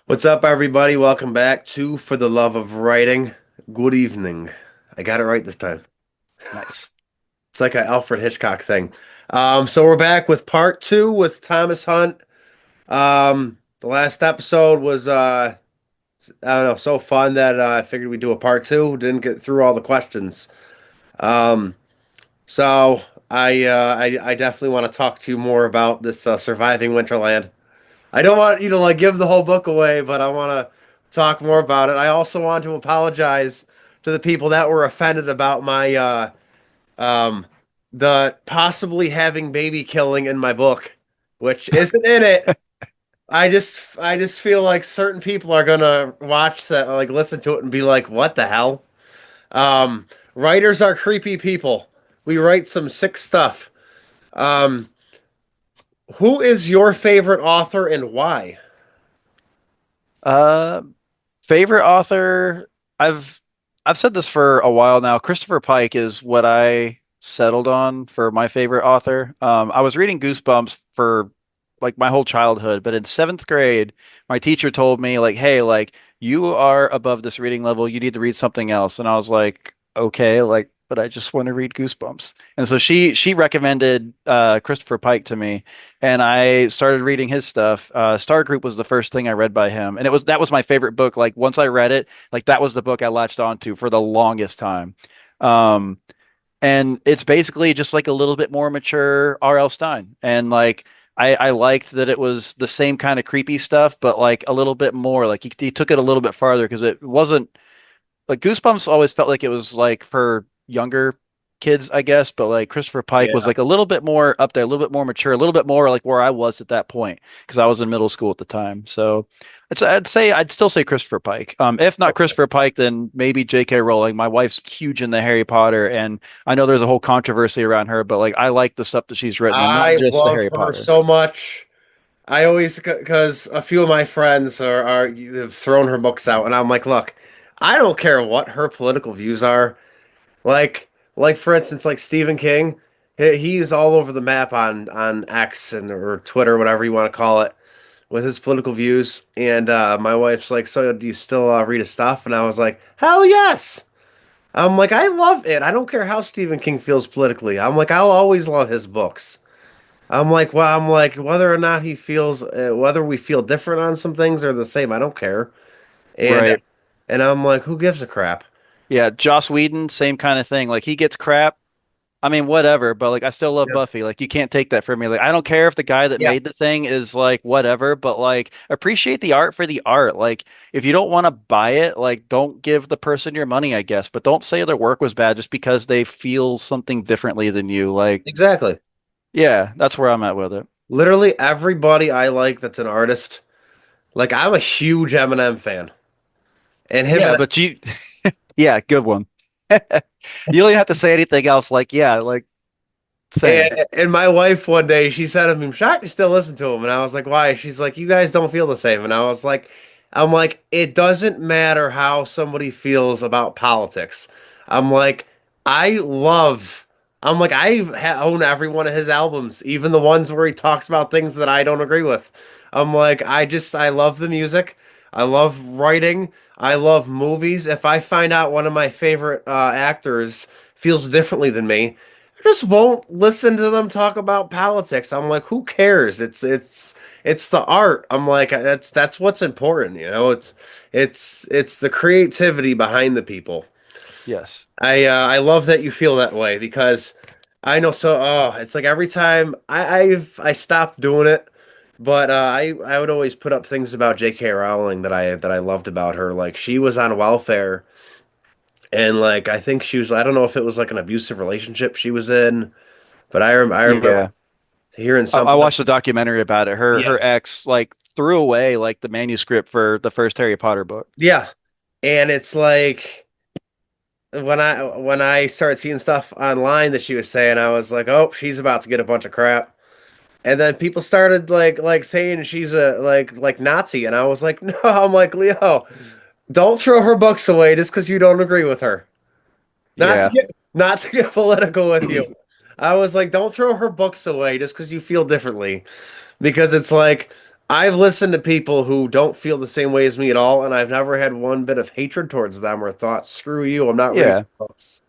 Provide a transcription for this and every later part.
What's up, everybody? Welcome back to For the Love of Writing. Good evening. I got it right this time. Nice. It's like an Alfred Hitchcock thing. So we're back with part two with Thomas Hunt. The last episode was I don't know, so fun that I figured we'd do a part two. Didn't get through all the questions. Um, so I definitely want to talk to you more about this Surviving Winterland. I don't want you to like give the whole book away, but I want to talk more about it. I also want to apologize to the people that were offended about my um the possibly having baby killing in my book, which isn't in it. I just feel like certain people are gonna watch that, like listen to it and be like, "What the hell?" Um, Writers are creepy people. We write some sick stuff. Um, who is your favorite author and why? Uh, Favorite author? I've I've said this for a while now. Christopher Pike is what I settled on for my favorite author. I was reading Goosebumps for like my whole childhood, but in seventh grade, my teacher told me like, "Hey, like you are above this reading level. You need to read something else." And I was like, "Okay, like, but I just want to read Goosebumps." And so she recommended Christopher Pike to me, and I started reading his stuff. Star Group was the first thing I read by him, and that was my favorite book. Like once I read it, like that was the book I latched onto for the longest time. Um, and it's basically just like a little bit more mature R.L. Stein, and like I liked that it was the same kind of creepy stuff, but like a little bit more. Like he took it a little bit farther because it wasn't like Goosebumps always felt like it was like for younger kids, I guess, but like Christopher Pike was Yeah. like a little bit more up there, a little bit more mature, a little bit more like where I was at that point because I was in middle school at the time. So I'd still say Christopher Pike. If not Okay. Christopher Pike, then maybe J.K. Rowling. My wife's huge in the Harry Potter, and I know there's a whole controversy around her, but like I like the stuff that she's written, and not I just the love Harry her Potter. so much. I always, because a few of my friends are have thrown her books out, and I'm like, look, I don't care what her political views are. Like for instance, like Stephen King, he's all over the map on X and or Twitter, whatever you want to call it, with his political views. And my wife's like, so do you still read his stuff? And I was like, hell yes. I'm like, I love it. I don't care how Stephen King feels politically. I'm like, I'll always love his books. I'm like, whether or not he feels, whether we feel different on some things or the same, I don't care. And Right. and I'm like, who gives a crap? Yeah, Joss Whedon, same kind of thing. Like he gets crap. I mean, whatever, but like I still love Yeah. Buffy. Like you can't take that from me. Like I don't care if the guy that Yeah. made the thing is like whatever, but like appreciate the art for the art. Like if you don't want to buy it, like don't give the person your money, I guess, but don't say their work was bad just because they feel something differently than you. Like, Exactly. yeah, that's where I'm at with it. Literally everybody I like that's an artist. Like I'm a huge Eminem fan, and him Yeah, and but you yeah, good one. You don't even have to say anything else. Like, yeah, like same. and my wife one day she said to me, "I'm shocked you still listen to him." And I was like, "Why?" She's like, "You guys don't feel the same." And I was like, "I'm like, it doesn't matter how somebody feels about politics." I'm like, I love. I'm like, own every one of his albums, even the ones where he talks about things that I don't agree with. I'm like, I love the music. I love writing. I love movies. If I find out one of my favorite actors feels differently than me, I just won't listen to them talk about politics. I'm like, who cares? It's the art. I'm like, that's what's important, you know? It's the creativity behind the people. Yes. I love that you feel that way because I know so it's like every time I stopped doing it, but I would always put up things about J.K. Rowling that I loved about her. Like she was on welfare and like I think she was I don't know if it was like an abusive relationship she was in, but I remember Yeah. hearing I something. watched a documentary about it. Her Yeah, ex like threw away like the manuscript for the first Harry Potter book. yeah, and it's like when I started seeing stuff online that she was saying, I was like, oh, she's about to get a bunch of crap. And then people started like saying she's a like Nazi, and I was like, no, I'm like Leo, don't throw her books away just because you don't agree with her. Yeah. Not to get political with you. I was like, don't throw her books away just because you feel differently. Because it's like I've listened to people who don't feel the same way as me at all, and I've never had one bit of hatred towards them or thought, screw you, I'm not reading Yeah. books.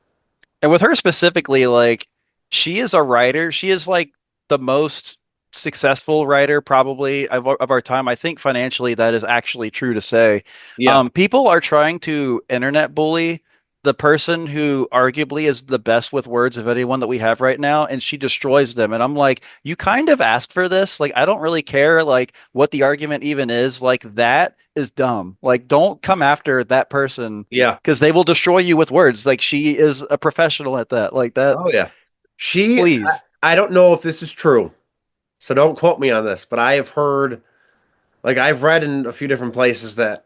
And with her specifically, like she is a writer. She is like the most successful writer probably of our time. I think financially that is actually true to say. Yeah. People are trying to internet bully the person who arguably is the best with words of anyone that we have right now, and she destroys them. And I'm like, you kind of asked for this. Like, I don't really care like what the argument even is. Like that is dumb. Like, don't come after that person Yeah. because they will destroy you with words. Like she is a professional at that. Like that, Oh yeah. She please. I don't know if this is true, so don't quote me on this, but I have heard, like I've read in a few different places that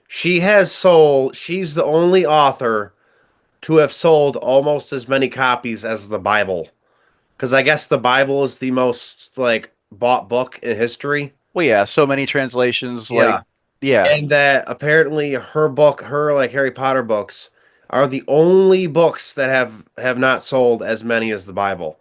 she's the only author to have sold almost as many copies as the Bible. Because I guess the Bible is the most like bought book in history. Well, yeah, so many translations. Yeah. Like, yeah. And that apparently her like Harry Potter books, are the only books that have not sold as many as the Bible.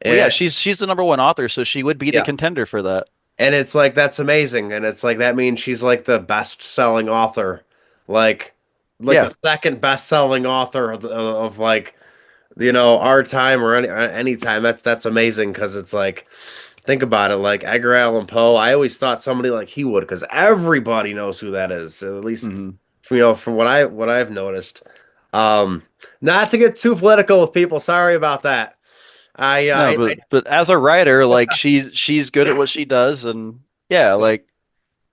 Well, yeah, And she's the number one author, so she would be the yeah, contender for that. and it's like that's amazing, and it's like that means she's like the best-selling author, like Yeah. the second best-selling author of like our time or any time. That's amazing because it's like think about it, like Edgar Allan Poe. I always thought somebody like he would because everybody knows who that is, at least Hmm. from what I've noticed. Um, Not to get too political with people. Sorry about that. No, but as a writer, like she's good at what she does, and yeah, like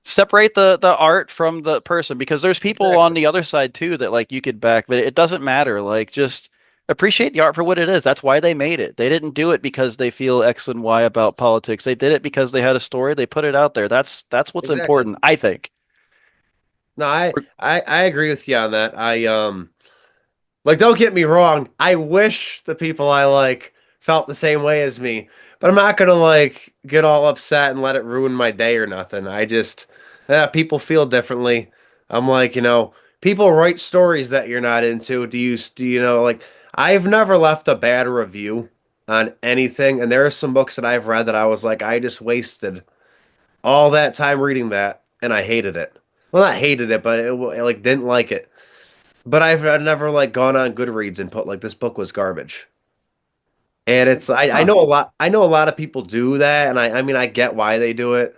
separate the art from the person because there's people on exactly. the other side too that like you could back, but it doesn't matter. Like just appreciate the art for what it is. That's why they made it. They didn't do it because they feel X and Y about politics. They did it because they had a story. They put it out there. That's what's Exactly. important, I think. No, I agree with you on that. Like, don't get me wrong. I wish the people I like felt the same way as me, but I'm not gonna like get all upset and let it ruin my day or nothing. People feel differently. I'm like, people write stories that you're not into. Do you know, like, I've never left a bad review on anything, and there are some books that I've read that I was like, I just wasted all that time reading that, and I hated it. Well, not hated it, but I like didn't like it. But I've never like gone on Goodreads and put like this book was garbage. And I Huh. know a lot of people do that, and I mean I get why they do it,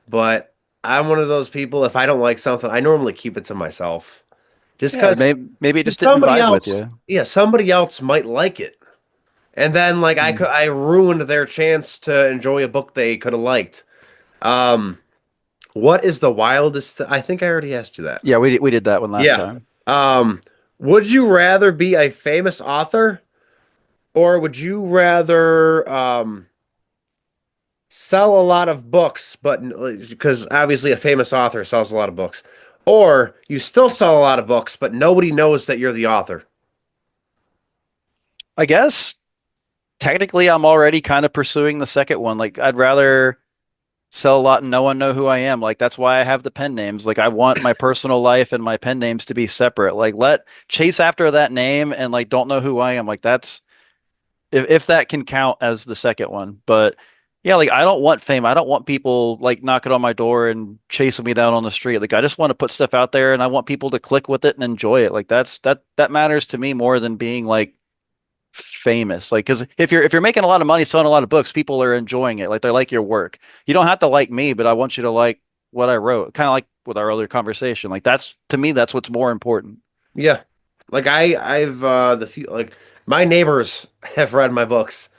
but I'm one of those people, if I don't like something, I normally keep it to myself. Just Yeah, because maybe it just didn't vibe with you. somebody else might like it. And then like Mm. I ruined their chance to enjoy a book they could have liked. Um, what is the wildest I think I already asked you that. Yeah, we did that one last Yeah. time. Um, would you rather be a famous author, or would you rather sell a lot of books, but because obviously a famous author sells a lot of books, or you still sell a lot of books, but nobody knows that you're the author? I guess technically I'm already kind of pursuing the second one. Like I'd rather sell a lot and no one know who I am. Like that's why I have the pen names. Like I want my personal life and my pen names to be separate. Like let chase after that name and like don't know who I am. Like that's if that can count as the second one. But yeah, like I don't want fame. I don't want people like knocking on my door and chasing me down on the street. Like I just want to put stuff out there and I want people to click with it and enjoy it. Like that matters to me more than being like famous. Like, because if you're making a lot of money selling a lot of books, people are enjoying it. Like they like your work. You don't have to like me, but I want you to like what I wrote. Kind of like with our earlier conversation. Like that's to me, that's what's more important. Yeah. Like I've the few like my neighbors have read my books,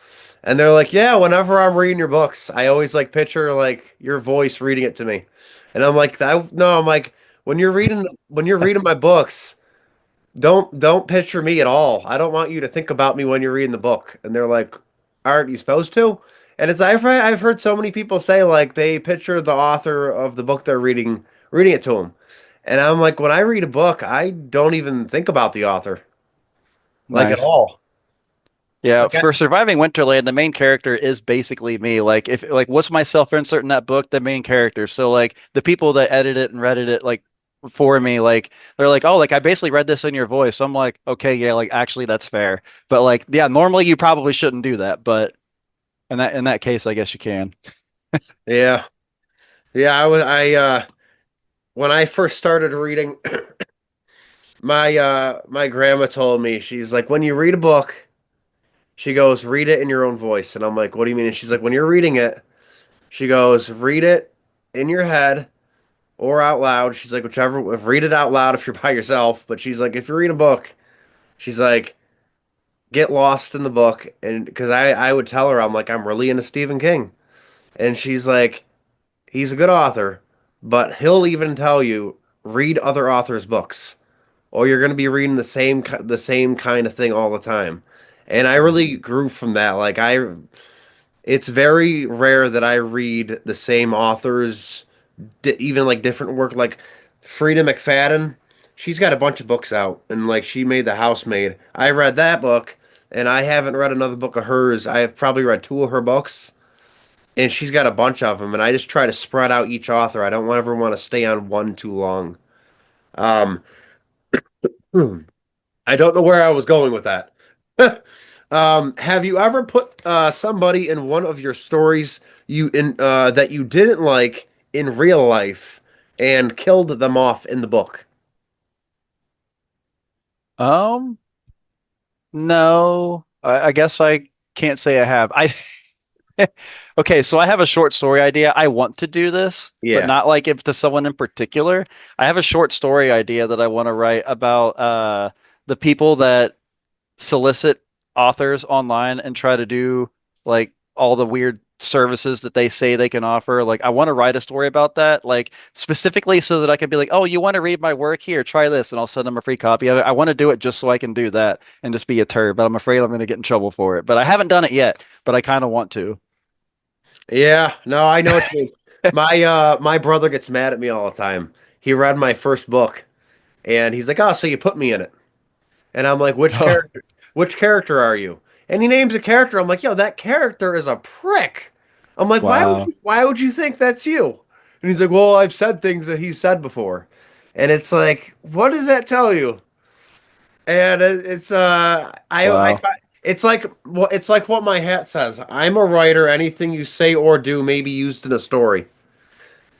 and they're like, "Yeah, whenever I'm reading your books, I always like picture like your voice reading it to me." And I'm like, no, I'm like, when you're reading my books, don't picture me at all. I don't want you to think about me when you're reading the book. And they're like, aren't you supposed to? And I've heard so many people say like they picture the author of the book they're reading it to them. And I'm like, when I read a book, I don't even think about the author like at Nice. all. Yeah, Like, for Surviving Winterland, the main character is basically me. Like if like what's my self-insert in that book, the main character. So like the people that edited it and read it like for me, like they're like, oh, like I basically read this in your voice. I'm like, okay, yeah, like actually that's fair. But like, yeah, normally you probably shouldn't do that, but in that case, I guess you can. yeah. Yeah, I when I first started reading, my grandma told me, she's like, when you read a book, she goes, read it in your own voice. And I'm like, what do you mean? And she's like, when you're reading it, she goes, read it in your head or out loud. She's like, whichever, read it out loud if you're by yourself. But she's like, if you read a book, she's like, get lost in the book. And because I would tell her, I'm like, I'm really into Stephen King. And she's like, he's a good author, but he'll even tell you, read other authors' books, or you're going to be reading the same kind of thing all the time. And I really grew from that. It's very rare that I read the same authors, even like different work. Like Frida McFadden, she's got a bunch of books out, and like she made The Housemaid. I read that book, and I haven't read another book of hers. I have probably read two of her books, and she's got a bunch of them. And I just try to spread out each author. I don't ever want to stay on one too long. Um, I don't know where I was going with that. Have you ever put somebody in one of your stories you in that you didn't like in real life and killed them off in the book? Um, no, I guess I can't say I have. I okay, so I have a short story idea. I want to do this, but Yeah. not like if to someone in particular. I have a short story idea that I want to write about the people that solicit authors online and try to do like all the weird services that they say they can offer. Like I want to write a story about that, like specifically so that I can be like, "Oh, you want to read my work? Here, try this," and I'll send them a free copy of it. I want to do it just so I can do that and just be a turd, but I'm afraid I'm going to get in trouble for it. But I haven't done it yet, but I kind of want to. Yeah, no, I know what you mean. My brother gets mad at me all the time. He read my first book and he's like, "Oh, so you put me in it." And I'm like, "Which Oh, character? Which character are you?" And he names a character. I'm like, "Yo, that character is a prick." I'm like, wow. why would you think that's you?" And he's like, "Well, I've said things that he said before." And it's like, what does that tell you? And it's I Wow. find it's like what my hat says. I'm a writer. Anything you say or do may be used in a story.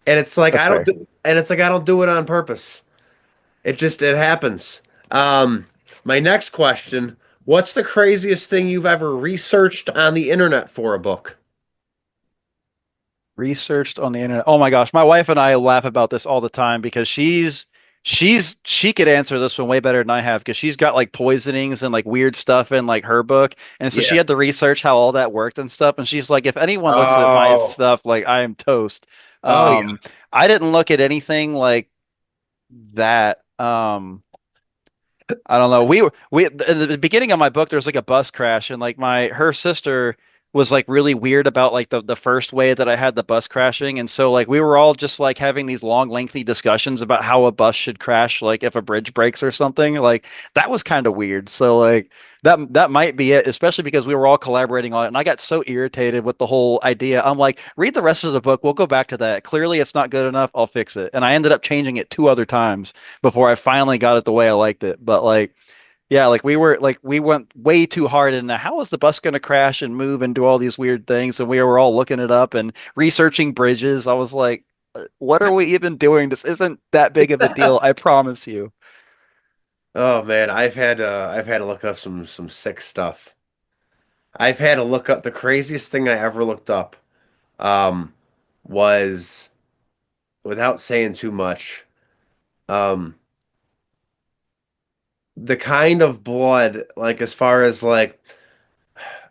And it's like That's fair. I don't do it on purpose. It happens. Um, my next question, what's the craziest thing you've ever researched on the internet for a book? Researched on the internet. Oh my gosh, my wife and I laugh about this all the time because she could answer this one way better than I have because she's got like poisonings and like weird stuff in like her book. And so she Yeah. had to research how all that worked and stuff. And she's like, if anyone looks at my Oh. stuff, like I am toast. Oh yeah. I didn't look at anything like that. I don't know. We in the beginning of my book, there's like a bus crash, and like my her sister was like really weird about like the first way that I had the bus crashing, and so like we were all just like having these long, lengthy discussions about how a bus should crash, like if a bridge breaks or something. Like that was kind of weird. So like that might be it, especially because we were all collaborating on it, and I got so irritated with the whole idea. I'm like, read the rest of the book. We'll go back to that. Clearly, it's not good enough. I'll fix it, and I ended up changing it two other times before I finally got it the way I liked it. But like, yeah, like we went way too hard into how is the bus going to crash and move and do all these weird things, and we were all looking it up and researching bridges. I was like, what are we even doing? This isn't that big of a deal, I promise you. Oh man, I've had to look up some sick stuff. I've had to look up the craziest thing I ever looked up. Um, was without saying too much. Um, the kind of blood, like as far as like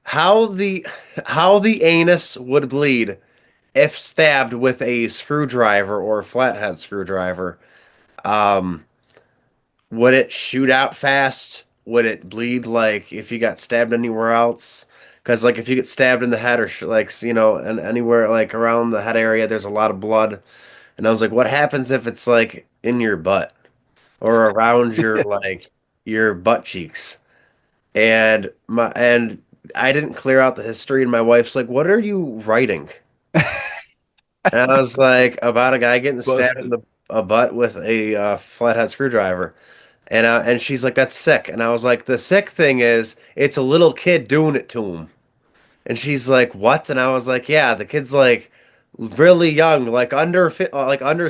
how the how the anus would bleed if stabbed with a screwdriver or a flathead screwdriver. Um, would it shoot out fast? Would it bleed like if you got stabbed anywhere else? Because like if you get stabbed in the head or like you know, and anywhere like around the head area, there's a lot of blood. And I was like, what happens if it's like in your butt or around your like your butt cheeks? And I didn't clear out the history, and my wife's like, "What are you writing?" And I was like, "About a guy getting stabbed in Busted. the butt with a flathead screwdriver." And she's like, "That's sick." And I was like, "The sick thing is, it's a little kid doing it to him." And she's like, "What?" And I was like, "Yeah, the kid's like really young, like under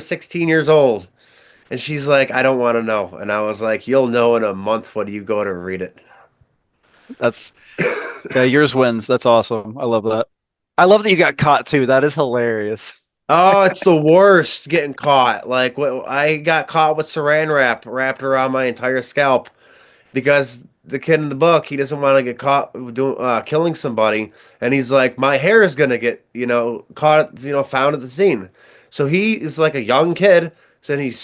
16 years old. And she's like, I don't want to know. And I was like, you'll know in a month when you go to read it. That's yeah, yours wins. That's awesome. I love that. I love that you got caught too. That is hilarious. Oh, it's the worst getting caught. Like what I got caught with saran wrap wrapped around my entire scalp because the kid in the book, he doesn't want to get caught doing killing somebody, and he's like, my hair is gonna get caught, found at the scene. So he is like a young kid, so he's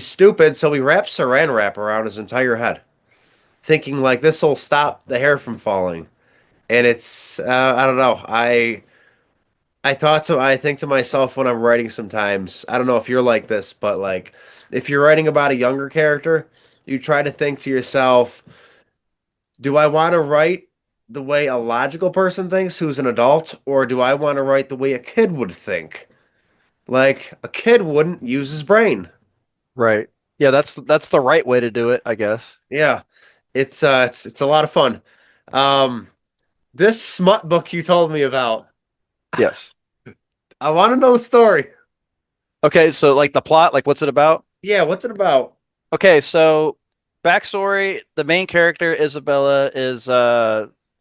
stupid, so he wraps saran wrap around his entire head, thinking like this will stop the hair from falling. And it's I don't know. I thought so. I think to myself when I'm writing sometimes, I don't know if you're like this, but like if you're writing about a younger character, you try to think to yourself, do I want to write the way a logical person thinks who's an adult, or do I want to write the way a kid would think? Like a kid wouldn't use his brain. Right. Yeah, that's the right way to do it, I guess. Yeah. It's a lot of fun. Um this smut book you told me about, Yes. I want to know the story. Okay, so like the plot, like what's it about? Yeah, what's it about? Okay, so backstory, the main character Isabella is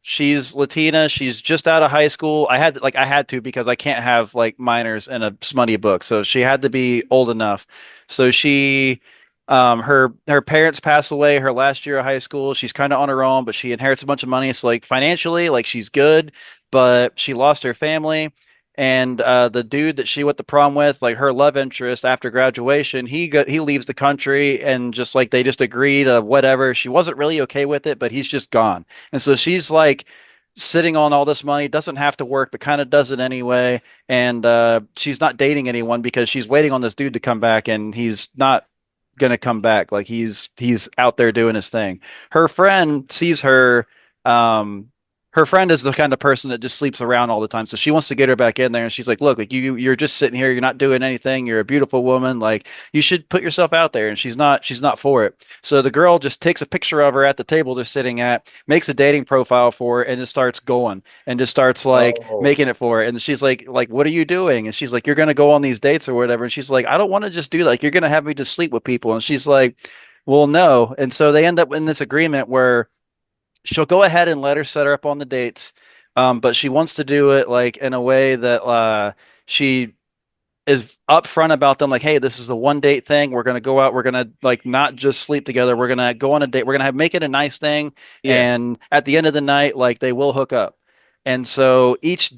she's Latina, she's just out of high school. I had to because I can't have like minors in a smutty book. So she had to be old enough. So she her parents pass away her last year of high school. She's kind of on her own, but she inherits a bunch of money. So like financially, like she's good, but she lost her family. And the dude that she went to prom with, like her love interest after graduation, he leaves the country and just like they just agree to whatever. She wasn't really okay with it, but he's just gone. And so she's like sitting on all this money, doesn't have to work, but kind of does it anyway. And she's not dating anyone because she's waiting on this dude to come back, and he's not gonna come back. Like he's out there doing his thing. Her friend sees her. Um, Her friend is the kind of person that just sleeps around all the time, so she wants to get her back in there. And she's like, "Look, like you're just sitting here. You're not doing anything. You're a beautiful woman. Like you should put yourself out there." And she's not for it. So the girl just takes a picture of her at the table they're sitting at, makes a dating profile for her, and just starts going and just starts like Oh, making it for her. And she's like, "What are you doing?" And she's like, "You're gonna go on these dates or whatever." And she's like, "I don't want to just do that. Like, you're gonna have me just sleep with people." And she's like, "Well, no." And so they end up in this agreement where she'll go ahead and let her set her up on the dates, but she wants to do it like in a way that she is upfront about them, like, hey, this is the one date thing. We're gonna go out. We're gonna like not just sleep together. We're gonna go on a date. We're gonna have make it a nice thing. yeah. And at the end of the night, like they will hook up. And so each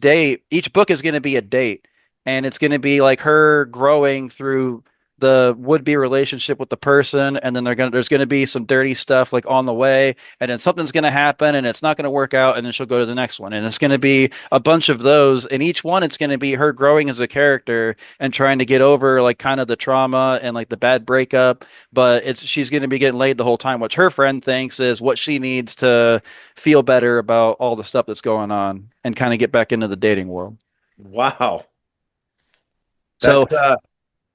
book is gonna be a date, and it's gonna be like her growing through the would-be relationship with the person, and then there's gonna be some dirty stuff like on the way, and then something's gonna happen, and it's not gonna work out, and then she'll go to the next one, and it's gonna be a bunch of those, and each one it's gonna be her growing as a character and trying to get over like kind of the trauma and like the bad breakup, but it's she's going to be getting laid the whole time, which her friend thinks is what she needs to feel better about all the stuff that's going on and kind of get back into the dating world. Wow. So That's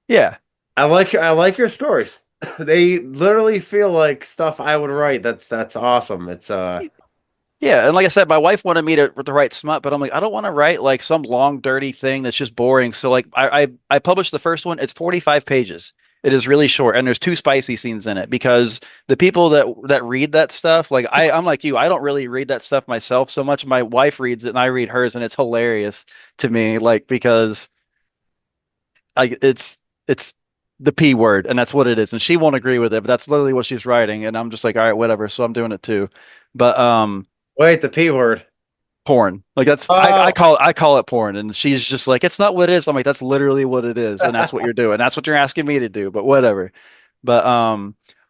yeah. I like your stories. They literally feel like stuff I would write. That's awesome. It's Yeah, and like I said, my wife wanted me to write smut, but I'm like, I don't want to write like some long, dirty thing that's just boring. So like, I published the first one. It's 45 pages. It is really short, and there's two spicy scenes in it because the people that read that stuff, like I'm like you, I don't really read that stuff myself so much. My wife reads it, and I read hers, and it's hilarious to me, like because it's the P word, and that's what it is, and she won't agree with it, but that's literally what she's writing, and I'm just like, all right, whatever. So I'm doing it too, but wait, the P word. porn. Like that's Oh, I call it porn, and she's just like, it's not what it is. I'm like, that's literally what it is, and that's what you're doing. That's what you're asking me to do. But whatever. But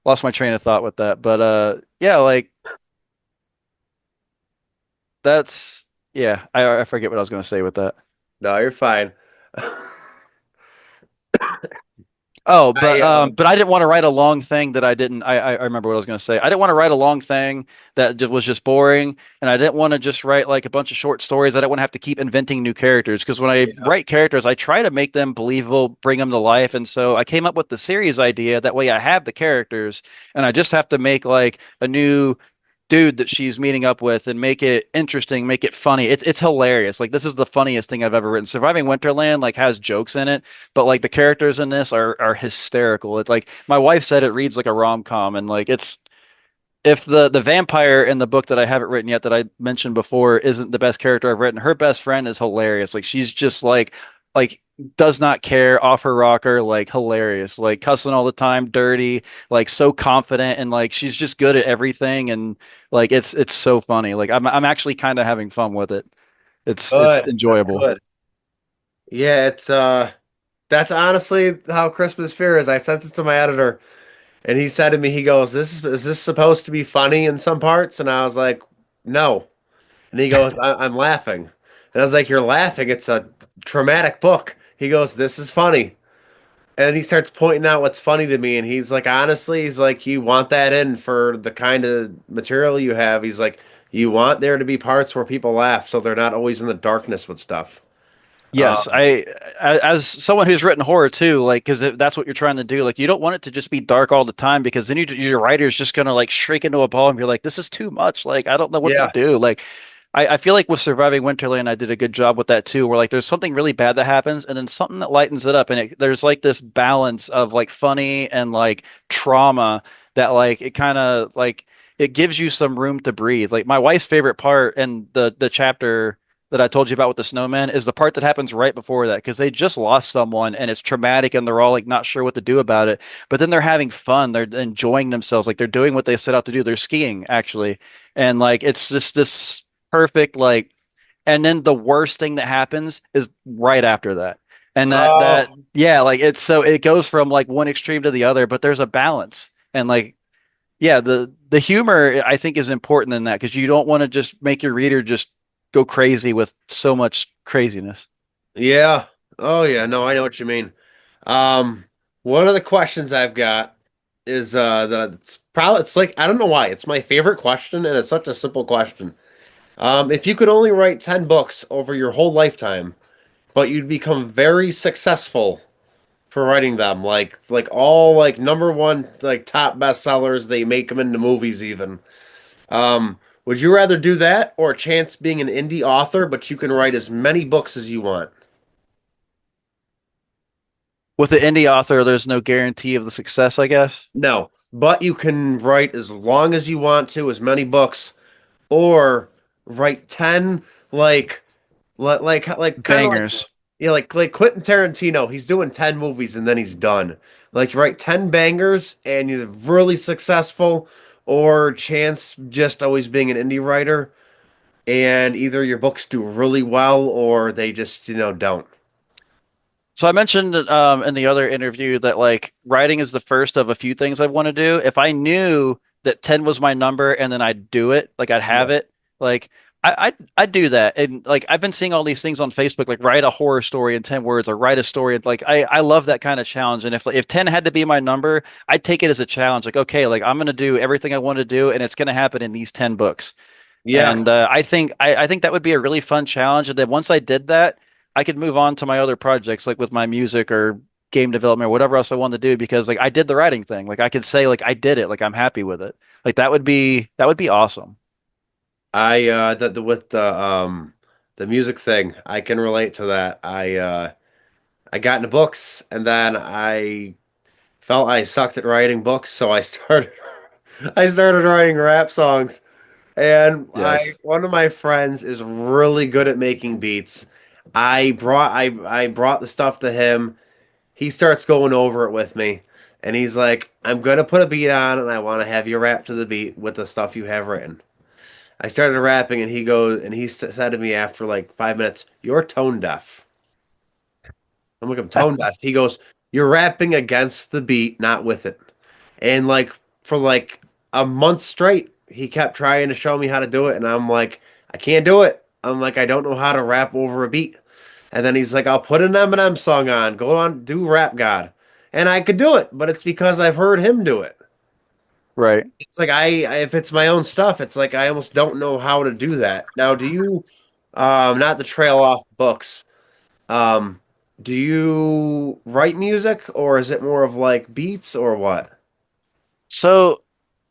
lost my train of thought with that. But yeah, like that's yeah. I forget what I was gonna say with that. no, you're fine. Oh, I but I didn't want to write a long thing that I didn't. I remember what I was going to say. I didn't want to write a long thing that was just boring, and I didn't want to just write like a bunch of short stories. I didn't want to have to keep inventing new characters because when I yeah. write characters, I try to make them believable, bring them to life, and so I came up with the series idea. That way, I have the characters, and I just have to make like a new dude that she's meeting up with and make it interesting, make it funny. It's hilarious. Like this is the funniest thing I've ever written. Surviving Winterland like has jokes in it, but like the characters in this are hysterical. It's like my wife said it reads like a rom-com, and like it's if the vampire in the book that I haven't written yet that I mentioned before isn't the best character I've written, her best friend is hilarious. Like she's just like does not care, off her rocker, like hilarious, like cussing all the time, dirty, like so confident, and like she's just good at everything, and like it's so funny. Like I'm actually kind of having fun with it. It's Good. That's enjoyable. good. Yeah, it's that's honestly how Christmas Fear is. I sent it to my editor and he said to me, he goes, is this supposed to be funny in some parts? And I was like, no. And he goes, I'm laughing. And I was like, you're laughing. It's a traumatic book. He goes, this is funny. And he starts pointing out what's funny to me. And he's like, honestly, he's like, you want that in for the kind of material you have. He's like, you want there to be parts where people laugh so they're not always in the darkness with stuff. Yes, as someone who's written horror too, like, because that's what you're trying to do. Like, you don't want it to just be dark all the time because then your writer's just gonna like shriek into a ball and be like, "This is too much." Like, I don't know what to Yeah. do. Like, I feel like with Surviving Winterland, I did a good job with that too. Where like, there's something really bad that happens, and then something that lightens it up, and there's like this balance of like funny and like trauma that like it kind of like it gives you some room to breathe. Like, my wife's favorite part in the chapter that I told you about with the snowman is the part that happens right before that because they just lost someone and it's traumatic and they're all like not sure what to do about it. But then they're having fun, they're enjoying themselves, like they're doing what they set out to do. They're skiing actually, and like it's just this perfect like. And then the worst thing that happens is right after that. And that Oh, yeah, like it's so it goes from like one extreme to the other, but there's a balance. And like yeah, the humor I think is important in that because you don't want to just make your reader just go crazy with so much craziness. yeah. Oh, yeah. No, I know what you mean. Um, one of the questions I've got is that it's probably it's like I don't know why it's my favorite question and it's such a simple question. If you could only write 10 books over your whole lifetime, but you'd become very successful for writing them, like all like number one like top bestsellers, they make them into movies even. Would you rather do that or a chance being an indie author, but you can write as many books as you want? With the indie author, there's no guarantee of the success, I guess. No, but you can write as long as you want to, as many books, or write 10 like like kind of like Bangers. yeah, like Quentin Tarantino, he's doing 10 movies and then he's done. Like you write 10 bangers and you're really successful, or chance just always being an indie writer and either your books do really well or they just, don't. So I mentioned in the other interview that like writing is the first of a few things I want to do. If I knew that 10 was my number and then I'd do it, like I'd have Yeah. it, like I'd do that. And like I've been seeing all these things on Facebook, like write a horror story in 10 words or write a story. Like I love that kind of challenge. And if 10 had to be my number, I'd take it as a challenge. Like, okay, like I'm gonna do everything I want to do and it's gonna happen in these 10 books. Yeah. And I think that would be a really fun challenge. And then once I did that, I could move on to my other projects, like with my music or game development or whatever else I wanted to do, because like I did the writing thing. Like I could say like I did it, like I'm happy with it. Like that would be awesome. I with the music thing, I can relate to that. I got into books and then I felt I sucked at writing books, so I started I started writing rap songs. And I Yes. one of my friends is really good at making beats. I brought the stuff to him. He starts going over it with me, and he's like, "I'm gonna put a beat on, and I want to have you rap to the beat with the stuff you have written." I started rapping, and he said to me after like 5 minutes, "You're tone deaf." I'm like, "I'm tone deaf." He goes, "You're rapping against the beat, not with it." And like for like a month straight, he kept trying to show me how to do it, and I'm like, I can't do it. I'm like, I don't know how to rap over a beat. And then he's like, I'll put an Eminem song on. Go on, do Rap God. And I could do it, but it's because I've heard him do it. Right. It's like if it's my own stuff, it's like I almost don't know how to do that. Now, do you not to trail off books, um do you write music or is it more of like beats or what? So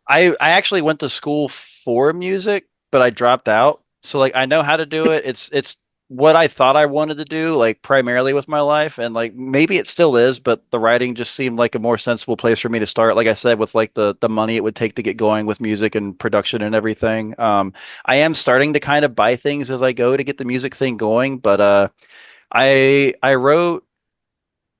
I actually went to school for music, but I dropped out. So like I know how to do it. It's what I thought I wanted to do, like primarily with my life, and like maybe it still is, but the writing just seemed like a more sensible place for me to start. Like I said, with like the money it would take to get going with music and production and everything. I am starting to kind of buy things as I go to get the music thing going, but I wrote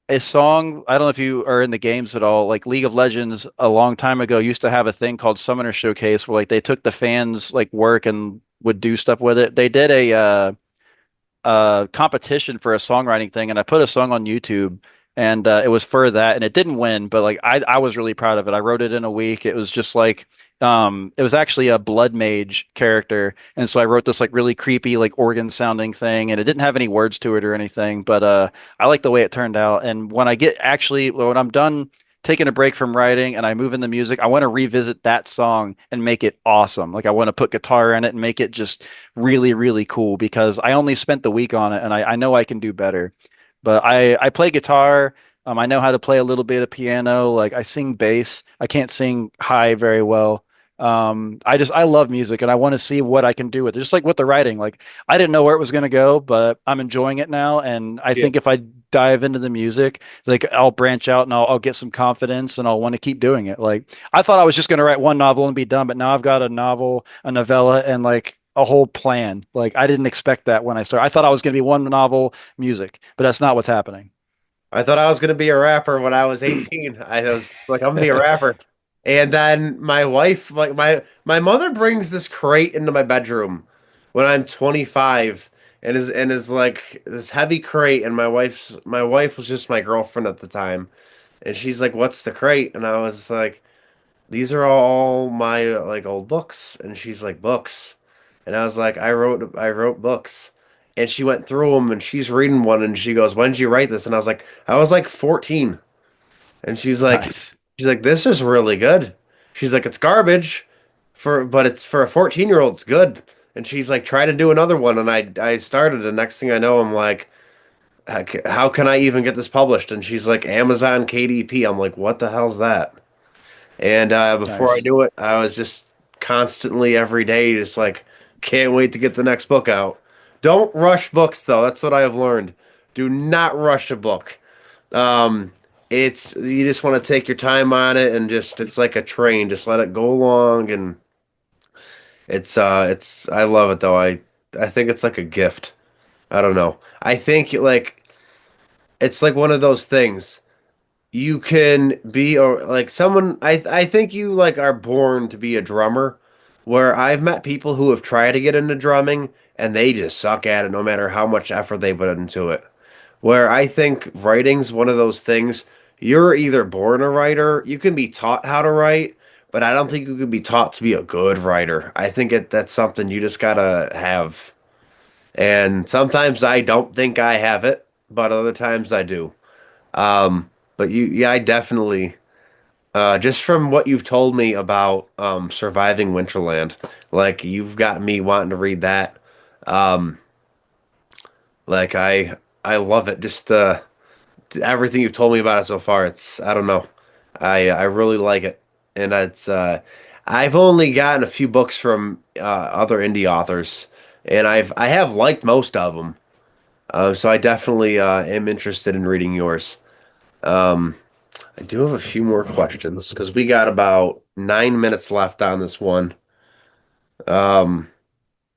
a song. I don't know if you are in the games at all. Like League of Legends, a long time ago, used to have a thing called Summoner Showcase, where like they took the fans' like work and would do stuff with it. They did a competition for a songwriting thing, and I put a song on YouTube, and it was for that, and it didn't win, but like I was really proud of it. I wrote it in a week. It was just like it was actually a blood mage character, and so I wrote this like really creepy like organ sounding thing, and it didn't have any words to it or anything, but I like the way it turned out. And when I'm done taking a break from writing and I move into music, I want to revisit that song and make it awesome. Like I want to put guitar in it and make it just really, really cool because I only spent the week on it and I know I can do better. But I play guitar. I know how to play a little bit of piano. Like I sing bass. I can't sing high very well. I love music and I want to see what I can do with it. Just like with the writing, like I didn't know where it was going to go, but I'm enjoying it now. And I Yeah. think if I dive into the music, like I'll branch out and I'll get some confidence and I'll want to keep doing it. Like I thought I was just going to write one novel and be done, but now I've got a novel, a novella, and like a whole plan. Like I didn't expect that when I started. I thought I was going to be one novel, music, but that's not what's happening. I thought I was gonna be a rapper when I was 18. I was like, I'm gonna be a rapper. And then my wife, like my mother brings this crate into my bedroom when I'm 25 and is like this heavy crate and my wife was just my girlfriend at the time. And she's like, "What's the crate?" And I was like, "These are all my like old books." And she's like, "Books." And I was like, "I wrote books." And she went through them and she's reading one and she goes, "When did you write this?" And I was like, "I was like 14." And Nice. she's like, "This is really good." She's like, "It's garbage but it's for a 14-year-old, it's good." And she's like, "Try to do another one." And I started, and next thing I know, I'm like, how can I even get this published?" And she's like, "Amazon KDP." I'm like, "What the hell's that?" And before I Nice. knew it, I was just constantly every day, just like, can't wait to get the next book out. Don't rush books, though. That's what I have learned. Do not rush a book. Um, it's you just want to take your time on it and just it's like a train. Just let it go along, and it's I love it though. I think it's like a gift. I don't know. I think like it's like one of those things. You can be or like someone I think you like are born to be a drummer where I've met people who have tried to get into drumming and they just suck at it no matter how much effort they put into it. Where I think writing's one of those things you're either born a writer, you can be taught how to write, but I don't think you can be taught to be a good writer. I think that's something you just gotta have. And sometimes I don't think I have it, but other times I do. But yeah, I definitely, just from what you've told me about surviving Winterland, like you've got me wanting to read that. Um, like I love it. Just everything you've told me about it so far. It's I don't know, I really like it, and I've only gotten a few books from other indie authors, and I have liked most of them. So I definitely am interested in reading yours. Um, I do have a few more questions because we got about 9 minutes left on this one. Um,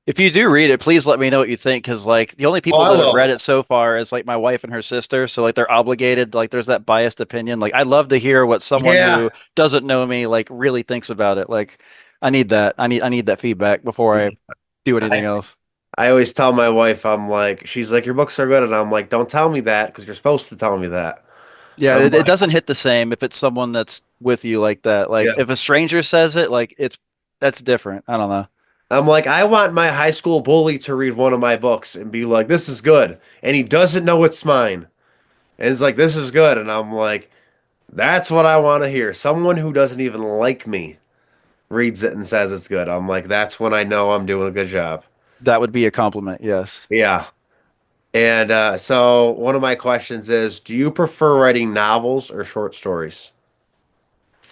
If you do read it, please let me know what you think, because like the only oh, people I that have read will. it so far is like my wife and her sister, so like they're obligated. Like there's that biased opinion. Like I'd love to hear what someone Yeah. who doesn't know me like really thinks about it. Like I need that. I need that feedback before I do anything I, else. I always tell my wife, I'm like, she's like, your books are good. And I'm like, don't tell me that because you're supposed to tell me that. Yeah, I'm it like, doesn't hit the same if it's someone that's with you like that. Like yeah. if a stranger says it, like it's that's different. I don't know. I'm like, I want my high school bully to read one of my books and be like, this is good. And he doesn't know it's mine. And it's like, this is good. And I'm like, that's what I want to hear. Someone who doesn't even like me reads it and says it's good. I'm like, that's when I know I'm doing a good job. That would be a compliment. Yes. Yeah. And so one of my questions is, do you prefer writing novels or short stories?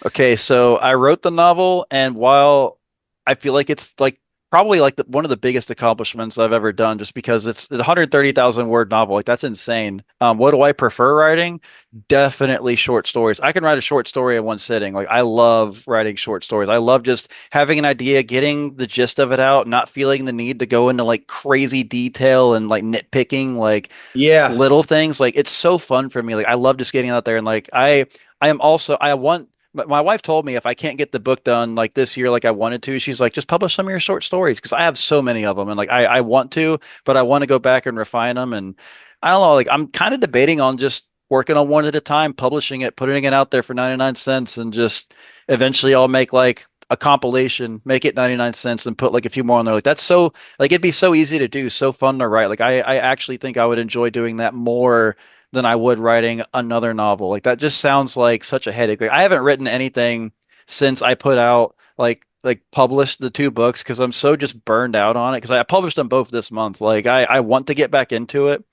Okay, so I wrote the novel, and while I feel like it's like probably like one of the biggest accomplishments I've ever done, just because it's a 130,000 word novel, like that's insane. What do I prefer writing? Definitely short stories. I can write a short story in one sitting. Like I love writing short stories. I love just having an idea, getting the gist of it out, not feeling the need to go into like crazy detail and like nitpicking like Yeah. little things. Like it's so fun for me. Like I love just getting out there and like I am also I want my wife told me if I can't get the book done like this year like I wanted to, she's like, just publish some of your short stories because I have so many of them and like I want to, but I want to go back and refine them. And I don't know, like I'm kind of debating on just working on one at a time, publishing it, putting it out there for 99 cents, and just eventually I'll make like a compilation, make it 99 cents and put like a few more on there. Like that's so like it'd be so easy to do, so fun to write. Like I actually think I would enjoy doing that more than I would writing another novel. Like that just sounds like such a headache. Like I haven't written anything since I put out like published the two books because I'm so just burned out on it because I published them both this month. Like I want to get back into it.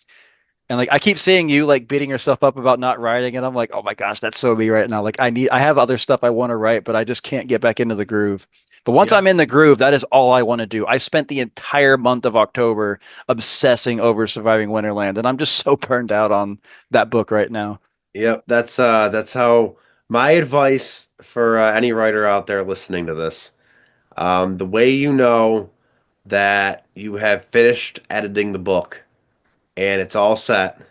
And like I keep seeing you like beating yourself up about not writing, and I'm like, oh my gosh, that's so me right now. Like I have other stuff I want to write, but I just can't get back into the groove. But once Yeah. I'm in the groove, that is all I want to do. I spent the entire month of October obsessing over Surviving Winterland, and I'm just so burned out on that book right now. Yep. That's how my advice for any writer out there listening to this. The way you know that you have finished editing the book and it's all set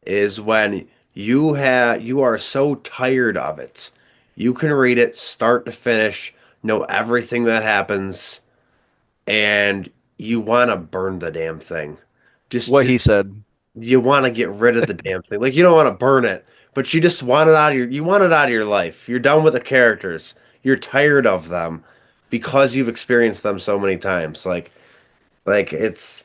is when you are so tired of it. You can read it start to finish, know everything that happens, and you want to burn the damn thing. What Just he said. you want to get rid of the damn thing. Like you don't want to burn it, but you just want it out of you want it out of your life. You're done with the characters. You're tired of them because you've experienced them so many times. Like it's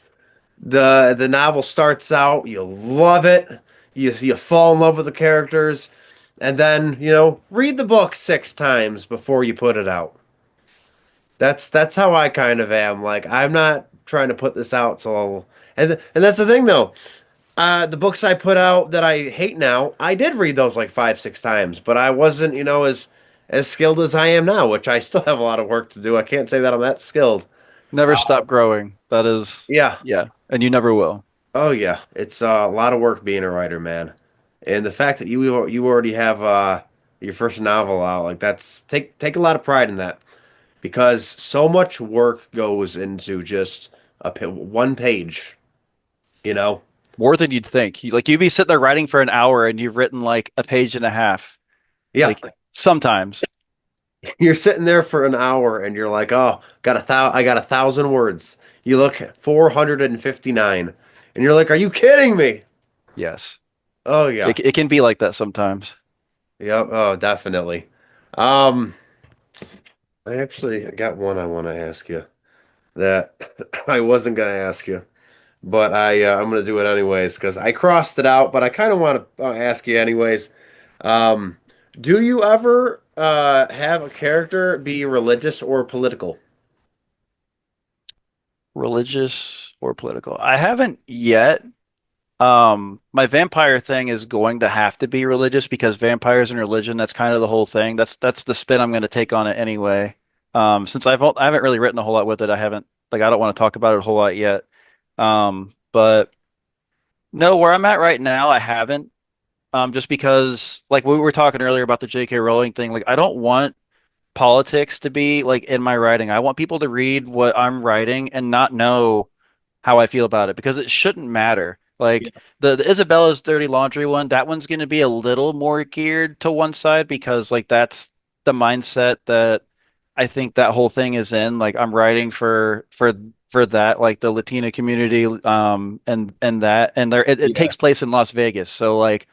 the novel starts out, you love it, you fall in love with the characters, and then, read the book 6 times before you put it out. That's how I kind of am. Like I'm not trying to put this out till and that's the thing though. The books I put out that I hate now, I did read those like 5, 6 times, but I wasn't, as skilled as I am now, which I still have a lot of work to do. I can't say that I'm that skilled. Never stop growing. That is, Yeah. yeah, and you never will. Oh yeah, it's a lot of work being a writer, man. And the fact that you already have your first novel out, like that's take a lot of pride in that because so much work goes into just one page, you know? More than you'd think. Like you'd be sitting there writing for an hour and you've written like a page and a half. Yeah, Like sometimes. you're sitting there for an hour and you're like, "Oh, I got 1,000 words." You look at 459 and you're like, "Are you kidding me?" Yes. Oh yeah. It can be like that sometimes. Yep, oh, definitely. Um I got one I want to ask you that I wasn't going to ask you, but I'm going to do it anyways because I crossed it out, but I kind of want to ask you anyways. Um, do you ever have a character be religious or political? Religious or political. I haven't yet. My vampire thing is going to have to be religious because vampires and religion, that's kind of the whole thing. That's the spin I'm going to take on it anyway. Since I haven't really written a whole lot with it, I don't want to talk about it a whole lot yet. But no, where I'm at right now, I haven't. Just because like we were talking earlier about the J.K. Rowling thing, like I don't want politics to be like in my writing. I want people to read what I'm writing and not know how I feel about it because it shouldn't matter. Like the Isabella's Dirty Laundry one, that one's going to be a little more geared to one side because like that's the mindset that I think that whole thing is in. Like I'm writing for that, like the Latina community, and that, and it Yeah. takes place in Las Vegas, so like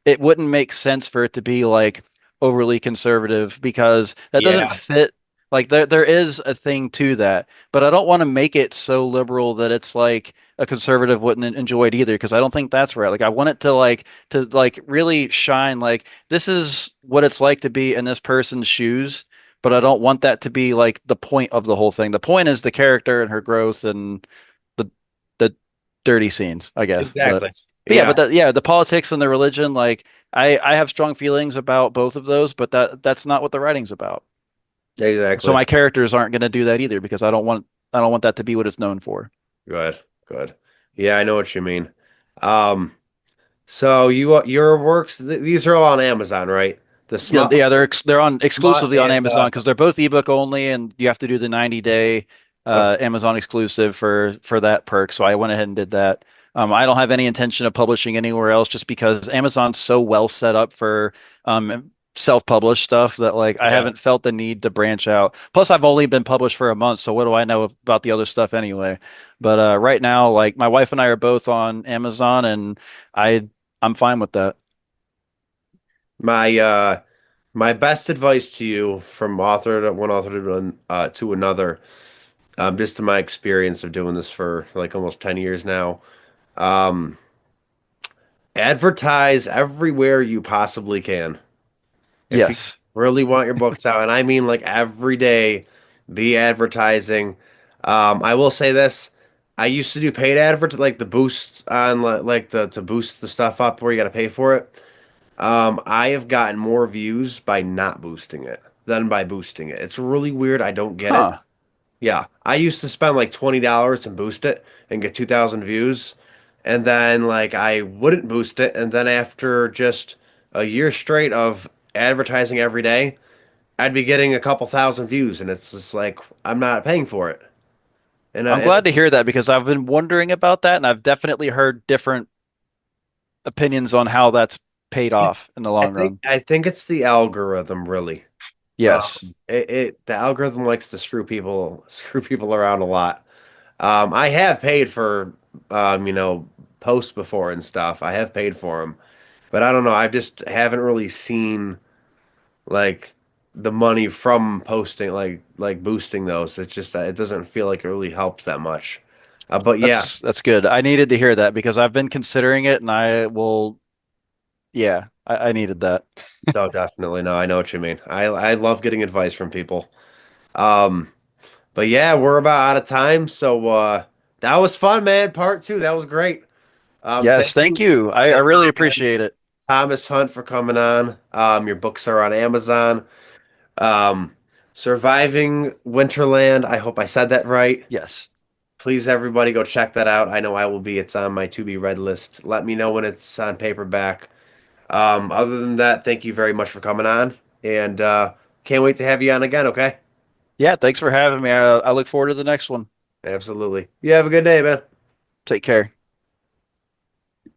it wouldn't make sense for it to be like overly conservative because that doesn't Yeah. fit. Like there is a thing to that, but I don't want to make it so liberal that it's like a conservative wouldn't enjoy it either because I don't think that's right. Like I want it to really shine like this is what it's like to be in this person's shoes, but I don't want that to be like the point of the whole thing. The point is the character and her growth and the the dirty scenes, I guess. But Exactly. But yeah, Yeah, but the politics and the religion, like I have strong feelings about both of those, but that's not what the writing's about. So exactly. my characters aren't going to do that either because I don't want that to be what it's known for. Good, good. Yeah, I know what you mean. Um, so your works, these are all on Amazon, right? The Yeah, smut, yeah, they're on smut exclusively on and Amazon because they're both ebook only, and you have to do the 90-day okay. Amazon exclusive for that perk. So I went ahead and did that. I don't have any intention of publishing anywhere else just because Amazon's so well set up for self-published stuff that like I Yeah. haven't felt the need to branch out. Plus, I've only been published for a month, so what do I know about the other stuff anyway? But right now, like my wife and I are both on Amazon, and I I'm fine with that. My my best advice to you from author to one author to another, just to my experience of doing this for like almost 10 years now. Um, Advertise everywhere you possibly can. If you Yes. really want your books out, and I mean like every day, be advertising. I will say this. I used to do paid like the boost on like the to boost the stuff up where you got to pay for it. I have gotten more views by not boosting it than by boosting it. It's really weird. I don't get it. Huh. Yeah, I used to spend like $20 and boost it and get 2,000 views, and then like I wouldn't boost it, and then after just a year straight of advertising every day, I'd be getting a couple thousand views, and it's just like I'm not paying for it. I'm And glad to hear that because I've been wondering about that, and I've definitely heard different opinions on how that's paid off in the long run. I think it's the algorithm really. Yes. The algorithm likes to screw people around a lot. I have paid for posts before and stuff. I have paid for them, but I don't know. I just haven't really seen like the money from posting like boosting those. It's just it doesn't feel like it really helps that much. But yeah, That's good. I needed to hear that because I've been considering it, and I will. Yeah, I needed that. no, definitely no. I know what you mean. I love getting advice from people. Um, but yeah, we're about out of time. So that was fun, man. Part two, that was great. Yes, thank you. I Thank you really again, appreciate it. Thomas Hunt, for coming on. Your books are on Amazon. Um, Surviving Winterland. I hope I said that right. Yes. Please, everybody, go check that out. I know I will be. It's on my to be read list. Let me know when it's on paperback. Other than that, thank you very much for coming on, and can't wait to have you on again. Okay? Yeah, thanks for having me. I look forward to the next one. Absolutely. You have a good day, man. Take care.